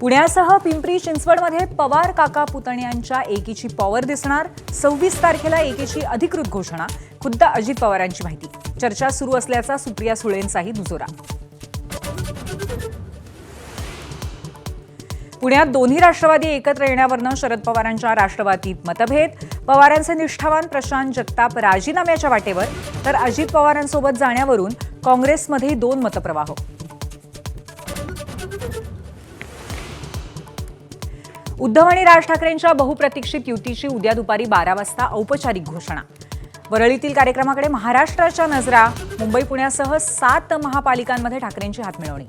पुण्यासह पिंपरी चिंचवडमध्ये पवार काका पुतण्यांच्या एकीची पॉवर दिसणार। 26 तारखेला एकीची अधिकृत घोषणा। खुद्द अजित पवारांची माहिती। चर्चा सुरू असल्याचा सुप्रिया सुळेंचाही दुजोरा। पुण्यात दोन्ही राष्ट्रवादी एकत्र येण्यावरून शरद पवारांच्या राष्ट्रवादीत मतभेद। पवारांचे निष्ठावान प्रशांत जगताप राजीनाम्याच्या वाटेवर, तर अजित पवारांसोबत जाण्यावरून काँग्रेसमध्ये दोन मतप्रवाह। उद्धव आणि राज ठाकरेंच्या बहुप्रतीक्षित युतीची उद्या दुपारी 12 वाजता औपचारिक घोषणा। वरळीतील कार्यक्रमाकडे महाराष्ट्राच्या नजरा। मुंबई पुण्यासह 7 महापालिकांमध्ये ठाकरेंची हातमिळवणी।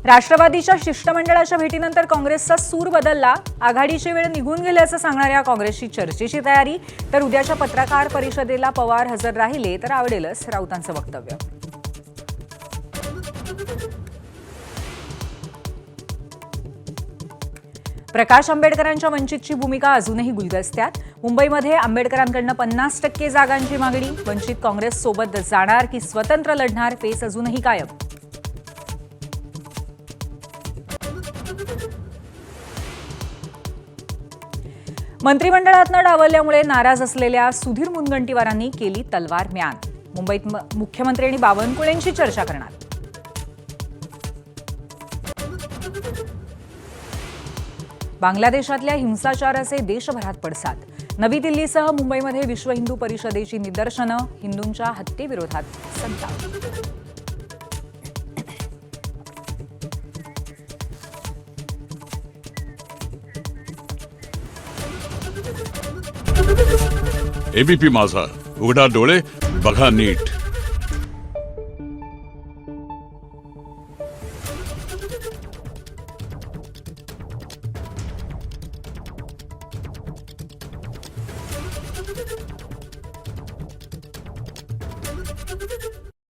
राष्ट्रवादीच्या शिष्टमंडळाच्या भेटीनंतर काँग्रेसचा सूर बदलला। आघाडीची वेळ निघून गेल्याचं सांगणाऱ्या काँग्रेसची चर्चेची तयारी। तर उद्याच्या पत्रकार परिषदेला पवार हजर राहिले तर आवडेलच राऊतांचं वक्तव्य। प्रकाश आंबेडकरांच्या वंचितची भूमिका अजूनही गुलदस्त्यात। मुंबईमध्ये आंबेडकरांकडून 50% जागांची मागणी। वंचित काँग्रेस सोबत जाणार की स्वतंत्र लढणार, पेच अजूनही कायम। मंत्रिमंडळातनं डावलल्यामुळे नाराज असलेल्या सुधीर मुनगंटीवारांनी केली तलवार म्यान। मुंबईत मुख्यमंत्री आणि बावनकुळेंशी चर्चा करणार। बांगलादेशातल्या हिंसाचाराचे देशभरात पडसाद। नवी दिल्लीसह मुंबईमध्ये विश्व हिंदू परिषदेची निदर्शनं। हिंदूंच्या हत्येविरोधात संताप। एबीपी माझा, उघडा डोळे बघा नीट।